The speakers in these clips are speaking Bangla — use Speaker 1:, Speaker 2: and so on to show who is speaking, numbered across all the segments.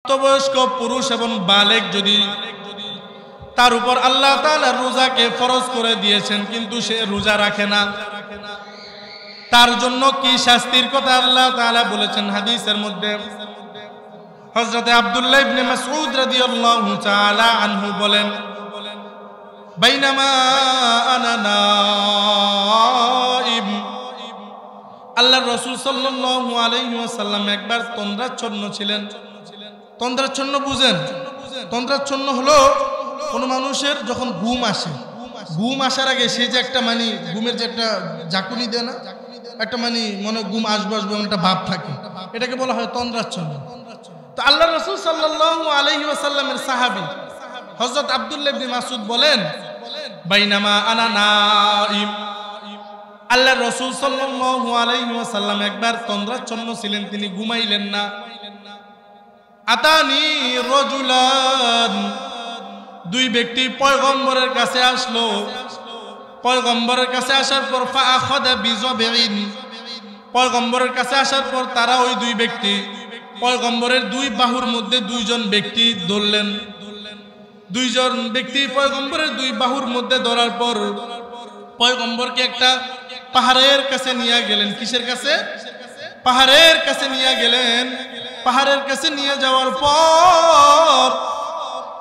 Speaker 1: প্রাপ্তবয়স্ক পুরুষ এবং বালেগ যদি তার উপর আল্লাহ তাআলা রোজাকে ফরজ করে দিয়েছেন কিন্তু সে রোজা রাখে না, তার জন্য কি শাস্তির কথা আল্লাহ তাআলা বলেছেন হাদিসের মধ্যে। হযরত আব্দুল্লাহ ইবনে মাসউদ রাদিয়াল্লাহু তাআলা আনহু বলেন, বাইনামা আনা নাইম, আল্লাহর রাসূল সাল্লাল্লাহু আলাইহি ওয়াসাল্লাম একবার তন্দ্রাচ্ছন্ন ছিলেন। তন্দ্রাচ্ছন্ন বুঝেন? তন্দ্রাচ্ছন্ন হলো কোন মানুষের যখন ঘুম আসে, ঘুম আসার আগে সে যে একটা মানে ঘুমের যে একটা ঝাঁকুনি দেয় না, একটা মানে মনে ঘুম আসবে আসবে একটা ভাব থাকে, এটাকে বলা হয় তন্দ্রাচ্ছন্ন। তো আল্লাহর রাসূল সাল্লাল্লাহু আলাইহি ওয়াসাল্লামের সাহাবী হযরত আব্দুল্লাহ ইবনে মাসউদ বলেন, বাইনামা আনা নাইম, আল্লাহর রাসূল সাল্লাল্লাহু আলাইহি ওয়াসাল্লাম একবার তন্দ্রাচ্ছন্ন ছিলেন, তিনি ঘুমাইলেন না। আতানি রাজুলান, দুই ব্যক্তি পয়গম্বরের কাছে আসলো। পয়গম্বরের কাছে আসার পর ফাআখাযা বিযবিন, পয়গম্বরের কাছে আসার পর তারা ওই দুই ব্যক্তি পয়গম্বরের দুই বাহুর মধ্যে দুইজন ব্যক্তি ধরলেন। দুইজন ব্যক্তি পয়গম্বরের দুই বাহুর মধ্যে ধরার পর পয়গম্বরকে একটা পাহাড়ের কাছে নিয়ে গেলেন। কিসের কাছে? পাহাড়ের কাছে নিয়ে গেলেন। পাহাড়ের কাছে নিয়ে যাওয়ার পর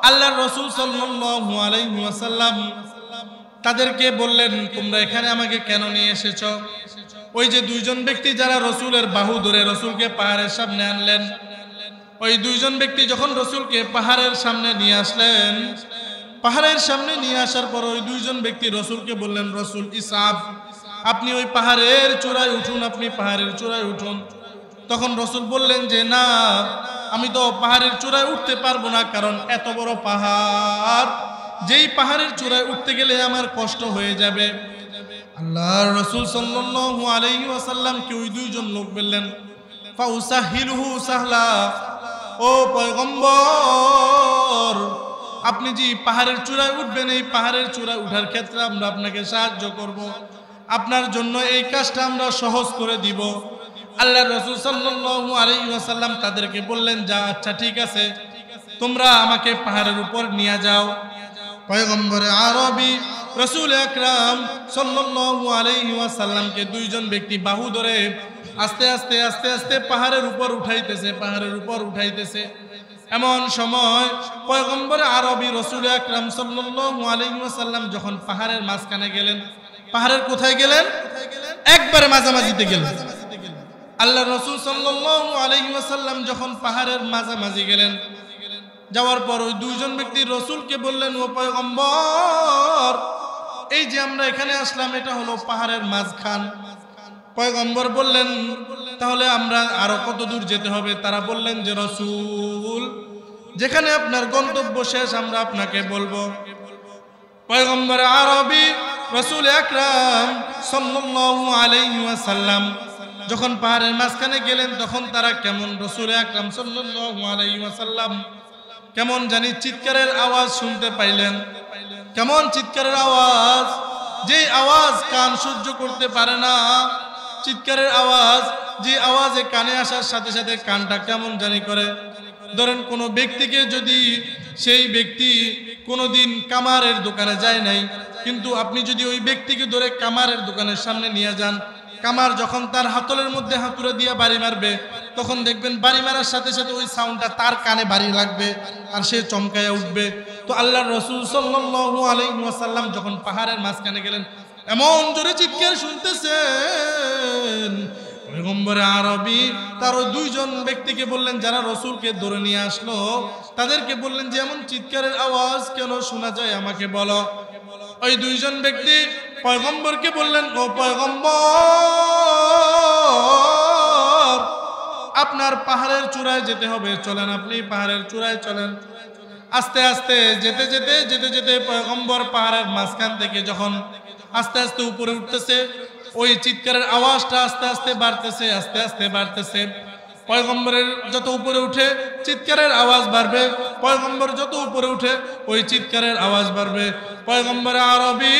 Speaker 1: আল্লাহর রাসূল সাল্লাল্লাহু আলাইহি ওয়াসাল্লাম তাদেরকে বললেন, তোমরা এখানে আমাকে কেন নিয়ে এসেছো? ওই যে দুইজন ব্যক্তি যারা রসুলের বাহু ধরে রসুলকে পাহাড়ের সামনে আনলেন, ওই দুইজন ব্যক্তি যখন রসুলকে পাহাড়ের সামনে নিয়ে আসলেন, পাহাড়ের সামনে নিয়ে আসার পর ওই দুইজন ব্যক্তি রসুলকে বললেন, রসুল ইসাব, আপনি ওই পাহাড়ের চূড়ায় উঠুন, আপনি পাহাড়ের চূড়ায় উঠুন। তখন রসুল বললেন যে না, আমি তো পাহাড়ের চূড়ায় উঠতে পারবো না, কারণ এত বড় পাহাড়, যেই পাহাড়ের চূড়ায় উঠতে গেলে আমার কষ্ট হয়ে যাবে। আল্লাহর রাসূল সাল্লাল্লাহু আলাইহি ওয়াসাল্লামকে ওই দুইজন লোক বললেন, ফাউসাহিলহু সাহলা, ও পয়গম্বর, আপনি যে পাহাড়ের চূড়ায় উঠবেন, এই পাহাড়ের চূড়ায় উঠার ক্ষেত্রে আমরা আপনাকে সাহায্য করব, আপনার জন্য এই কাজটা আমরা সহজ করে দিব। আল্লাহর রাসূল সাল্লাল্লাহু আলাইহি ওয়াসাল্লাম তাদেরকে বললেন, যা, আচ্ছা ঠিক আছে, তোমরা আমাকে পাহাড়ের উপর নিয়ে যাও। পয়গম্বরে আরবি রাসূল আকরাম সাল্লাল্লাহু আলাইহি ওয়াসাল্লামকে দুইজন ব্যক্তি বাহু ধরে আস্তে আস্তে আস্তে আস্তে পাহাড়ের উপর উঠাইতেছে, পাহাড়ের উপর উঠাইতেছে। এমন সময় পয়গম্বরে আরবি রাসূল আকরাম সাল্লাল্লাহু আলাইহি ওয়াসাল্লাম যখন পাহাড়ের মাঝখানে গেলেন, পাহাড়ের কোথায় গেলেন? একবারে মাঝামাঝিতে গেলেন। আল্লাহ রাসূল সাল্লাল্লাহু আলাইহি ওয়াসাল্লাম যখন পাহাড়ের মাঝামাঝি গেলেন, যাওয়ার পর ওই দুইজন ব্যক্তি রসুলকে বললেন, ও পয়গম্বর, এই যে আমরা এখানে আসলাম, এটা হলো পাহাড়ের মাঝখান। পয়গম্বর বললেন, তাহলে আমরা আরো কত দূর যেতে হবে? তারা বললেন যে রসুল, যেখানে আপনার গন্তব্য শেষ আমরা আপনাকে বলবো। পয়গম্বর আরবি রাসূল আকরাম সাল্লাল্লাহু আলাইহি ওয়াসাল্লাম যখন পাহাড়ের মাঝখানে গেলেন, তখন তারা কেমন রাসূল আকরাম সাল্লাল্লাহু আলাইহি ওয়াসাল্লাম কেমন জানি চিৎকারের আওয়াজ শুনতে পাইলেন। কেমন চিৎকারের আওয়াজ, যে আওয়াজ কান সহ্য করতে পারে না, চিৎকারের আওয়াজ, যে আওয়াজে কানে আসার সাথে সাথে কানটা কেমন জানি করে। ধরেন কোনো ব্যক্তিকে যদি, সেই ব্যক্তি কোনোদিন কামারের দোকানে যায় নাই, কিন্তু আপনি যদি ওই ব্যক্তিকে ধরে কামারের দোকানের সামনে নিয়ে যান, কামার যখন তার হাতলের মধ্যে হাতুড়ে দিয়ে বাড়ি মারবে, তখন দেখবেন বাড়ি মারার সাথে সাথে ওই সাউন্ডটা তার কানে বাড়ি লাগবে আর সে চমকায়া উঠবে। তো আল্লাহর রাসূল সাল্লাল্লাহু আলাইহি ওয়াসাল্লাম যখন পাহাড়ের মাঝখানে গেলেন, এমন জোরে চিৎকার শুনতেছেন, পয়গম্বর আরবি তার ওই দুইজন ব্যক্তিকে বললেন, যারা রসুলকে ধরে নিয়ে আসলো, তাদেরকে বললেন যে এমন চিৎকারের আওয়াজ কেন শোনা যায়, আমাকে বলো। ওই দুইজন ব্যক্তি পয়গম্বরকে বললেন, ও পয়গম্বর, আপনার পাহাড়ের চূড়ায় যেতে হবে, চলেন, আপনি পাহাড়ের চূড়ায় চলেন। আস্তে আস্তে যেতে যেতে যেতে যেতে পয়গম্বর পাহাড়ের মাঝখান থেকে যখন আস্তে আস্তে উপরে উঠতেছে, ওই চিৎকারের আওয়াজটা আস্তে আস্তে বাড়তেছে, আস্তে আস্তে বাড়তেছে। পয়গম্বরের যত উপরে উঠে চিৎকারের আওয়াজ বাড়বে, পয়গম্বর যত উপরে উঠে ওই চিৎকারের আওয়াজ বাড়বে। পয়গম্বর আরবি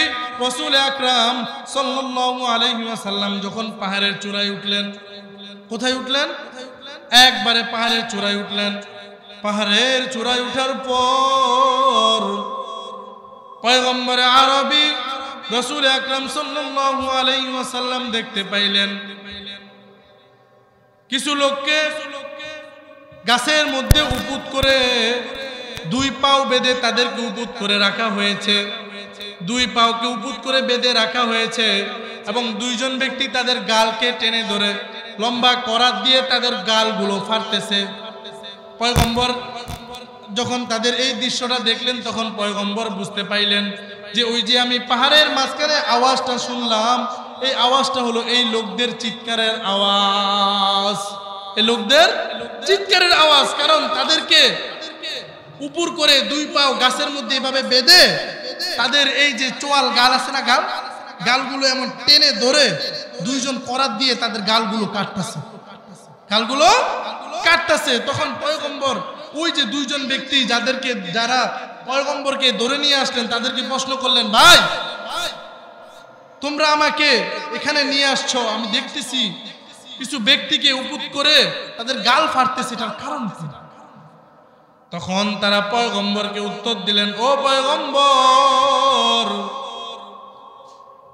Speaker 1: রাসূল আকরাম সাল্লাল্লাহু আলাইহি ওয়াসাল্লাম যখন পাহাড়ের চূড়ায় উঠলেন, কোথায় উঠলেন? একবারে পাহাড়ের চূড়ায় উঠলেন। পাহাড়ের চূড়ায় উঠার পর পয়গম্বরে আরবি রাসূল আকরাম সাল্লাল্লাহু আলাইহি ওয়াসাল্লাম দেখতে পাইলেন কিছু লোককে গাছের মধ্যে উপুত করে দুই পাও বেঁধে তাদেরকে উপুত করে রাখা হয়েছে, দুই পাওকে উপুত করে বেঁধে রাখা হয়েছে এবং দুইজন ব্যক্তি তাদের গালকে টেনে ধরে লম্বা করাত দিয়ে তাদের গালগুলো ফাড়তেছে। পয়গম্বর যখন তাদের এই দৃশ্যটা দেখলেন তখন পয়গম্বর বুঝতে পাইলেন যে ওই যে আমি পাহাড়ের মাঝখানে আওয়াজটা শুনলাম, এই আওয়াজটা হলো এই লোকদের চিৎকারের আওয়াজ, এই লোকদের চিৎকারের আওয়াজ। কারণ তাদেরকে উপর করে দুই পাও গাছের মধ্যে এভাবে বেঁধে তাদের এই যে চোয়াল গাল আছে না, গালগুলো এমন টেনে ধরে দুইজন করাত দিয়ে তাদের গালগুলো কাটতেছে, গালগুলো কাটতেছে। তখন পয়গম্বর ওই যে দুইজন ব্যক্তি যারা পয়গম্বরকে ধরে নিয়ে আসলেন তাদেরকে প্রশ্ন করলেন, ভাই তোমরা আমাকে এখানে নিয়ে আসছো, আমি দেখতেছি কিছু ব্যক্তিকে উপুত করে তাদের গাল ফাড়তেছে, এটার কারণ কি? তখন তারা পয়গম্বরকে উত্তর দিলেন, ও পয়গম্বর,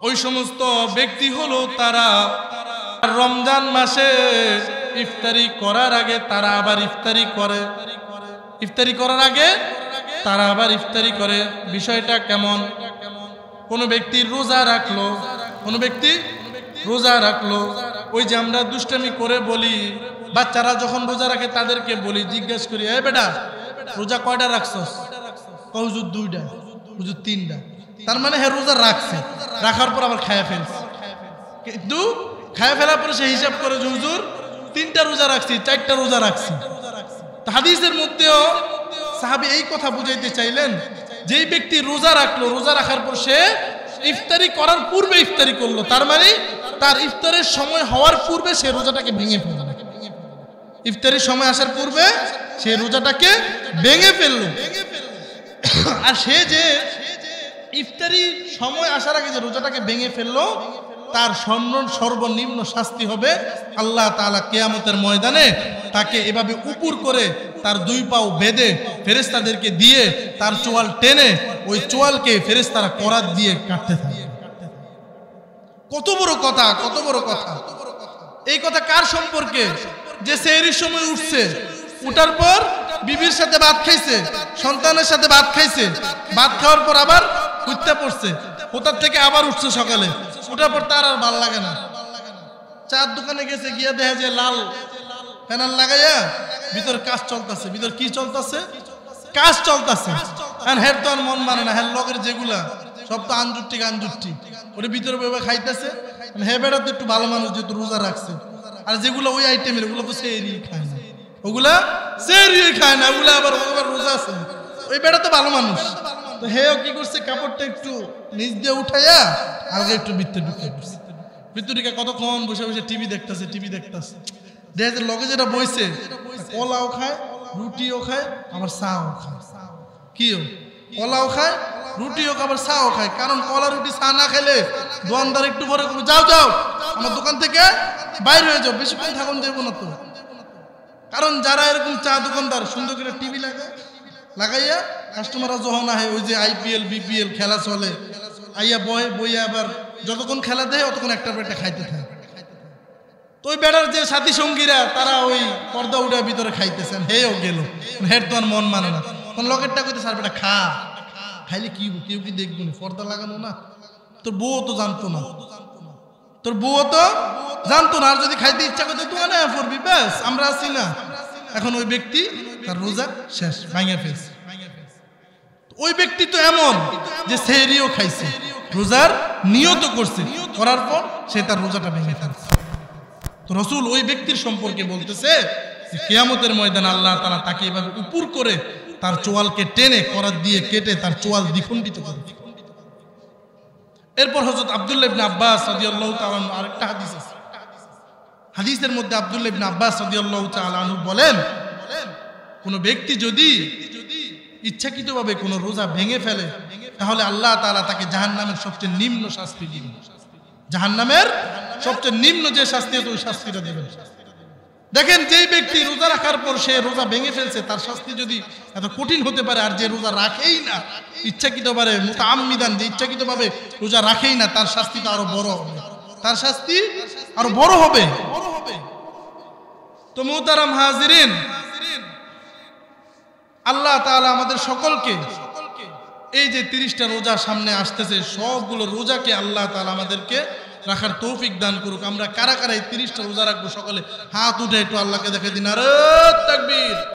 Speaker 1: ওই সমস্ত ব্যক্তি হলো তারা রমজান মাসে ইফতারি করার আগে তারা আবার ইফতারি করে, ইফতারি করার আগে তারা আবার ইফতারি করে। বিষয়টা কেমন? কোনো ব্যক্তি রোজা রাখলো, কোনো ব্যক্তি রোজা রাখলো, ওই যে আমরা দুষ্টামি করে বলি, বাচ্চারা যখন রোজা রাখে তাদেরকে বলি, জিজ্ঞেস করি, এই বেটা রোজা কয়টা রাখছস? হুজুর 2টা, হুজুর 3টা। তার মানে হ্যাঁ রোজা রাখছে, রাখার পর আবার খায়া ফেলছে, কিন্তু খায়া ফেলার পরে সে হিসাব করে যে হুজুর 3টা রোজা রাখছি, 4টা রোজা রাখছি। হাদিসের মধ্যেও সাহাবী এই কথা বুঝাইতে চাইলেন, যেই ব্যক্তি রোজা রাখলো, রোজা রাখার পর সে ইফতারি করার পূর্বে ইফতারি করলো, তার মানে তার ইফতারের সময় হওয়ার পূর্বে সে রোজাটাকে ভেঙে ফেলল, ইফতারির সময় আসার পূর্বে সে রোজাটাকে ভেঙে ফেললো। আর সে যে ইফতারি সময় আসার আগে যে রোজাটাকে ভেঙে ফেললো, তার সর্বনিম্ন শাস্তি হবে আল্লাহ তাআলা কিয়ামতের ময়দানে তাকে এভাবে উপর করে তার দুই পাও বেঁধে ফেরেশতাদেরকে দিয়ে তার চোয়াল টেনে ওই চোয়ালকে ফেরেশতারা করাত দিয়ে কাটতে থাকে। কত বড় কথা, কত বড় কথা! এই কথা কার সম্পর্কে? যে সেহরির সময় উঠছে, উঠার পর বিবির সাথে ভাত খাইছে, সন্তানের সাথে ভাত খাইছে, ভাত খাওয়ার পর আবার উঠতে পড়ছে, কোথার থেকে আবার উঠছে সকালে, উঠার পর তার আর ভাল লাগে না, চার দোকানে গেছে, গিয়া দেখা যায় লাল ফ্যানাল লাগাইয়া ভিতর কাজ চলতেছে, ভিতর কি চলতেছে? কাজ চলতেছে। আর হের তো আর মন মানে না, হের লগের যেগুলা সব তো আঞ্জুরটি গাঞ্জুরটি, ওর ভিতরে বইবা খাইতেছে। হে বেড়া তো একটু ভালো মানুষ, যেহেতু রোজা রাখছে। আর যেগুলো ওই আইটেমের, ওগুলো তো সেহরি খায় না, ওগুলা সেহরি খায় না, ওগুলা আবার রোজা আছে। ওই বেড়া তো ভালো মানুষ, তো হেও কি করছে, কাপড়টা একটু নিচ দিয়ে উঠাইয়া আগে একটু ভিতরে ঢুকে পড়ছে। ভিতরে কতক্ষণ বসে বসে টিভি দেখতেছে, টিভি দেখতেছে। দেখা যায় লগে যেটা বইছে, কলাও খায়, রুটিও খায়, আবার চাও খায়। কিও কলাও খায়, রুটিও খায়, আবার চাও খায়। কারণ কলা রুটি চা না খেলে দোকানদার একটু পরে যাও যাও আমার দোকান থেকে বাইরে হয়ে যাও, বেশিক্ষণ থাকুন যাবো না তো। কারণ যারা এরকম চা দোকানদার সুন্দর করে টিভি লাগাইয়া কাস্টমাররা যখন আহে, ওই যে IPL BPL খেলা চলে, আইয়া বইয়া আবার যতক্ষণ খেলা দেয় অতক্ষণ একটা পেটে খাইতে থাকে। তো ওই বেড়ার যে সাথী সঙ্গীরা তারা ওই পর্দা উঠে ভিতরে খাইতেছেন, হেও গেল, হের তো আর মন মানে না। কোন লকেটটা কইতে স্যার বেটা খা, খাইলে কি কেউ কি দেখবো না, পর্দা লাগানো না। তোর বউ তো জানতো না, তোর বউ তো জানতো না। আর যদি খাইতে ইচ্ছা করতে দোকানে পড়বি, ব্যাস আমরা আছি না। এখন ওই ব্যক্তি তার রোজা শেষ, ভাঙে ফেলছে। ওই ব্যক্তি তো এমন যে সেহরিও খাইছে, রোজার নিয়ত করছে, করার পর সে তার রোজাটা ভেঙে ফেলছে। তো রাসূল ওই ব্যক্তির সম্পর্কে বলতেছে যে কিয়ামতের ময়দানে আল্লাহ তাআলা তাকে এভাবে উপর করে তার চোয়ালকে টেনে করাত দিয়ে কেটে তার চোয়াল দ্বিখণ্ডিত করে। এরপর হযরত আব্দুল্লাহ ইবনে আব্বাস রাদিয়াল্লাহু তাআলা আনহু আরেকটা হাদিস আছে। হাদিসের মধ্যে আব্দুল্লাহ ইবনে আব্বাস রাদিয়াল্লাহু তাআলা আনহু বলেন, কোন ব্যক্তি যদি ইচ্ছাকৃতভাবে কোন রোজা ভেঙে ফেলে তাহলে আল্লাহ তাআলা তাকে জাহান্নামের সবচেয়ে নিম্ন শাস্তি দিবেন। জাহান্নামের সবচেয়ে নিম্ন যে শাস্তি আছে ওই শাস্তিটা দিবেন। দেখেন যেই ব্যক্তি রোজা রাখার পর সে রোজা ভেঙে ফেলছে, তার শাস্তি যদি এত কঠিন হতে পারে, আর যে রোজা রাখেই না ইচ্ছাকৃতভাবে, মুতাআম্মিদান, যে ইচ্ছাকৃতভাবে রোজা রাখেই না, তার শাস্তি তো আরো বড় হবে, তার শাস্তি আরো বড় হবে। তো মুহতারাম হাজিরিন, আল্লাহ তাআলা আমাদের সকলকে এই যে 30টা রোজা সামনে আসতেছে, সবগুলো রোজাকে আল্লাহ তাআলা আমাদেরকে রাখার তৌফিক দান করুক। আমরা কারা কারা এই 30টা রোজা রাখবো, সকলে হাত উঠে একটু আল্লাহকে দেখে দিন। নারে তাকবীর।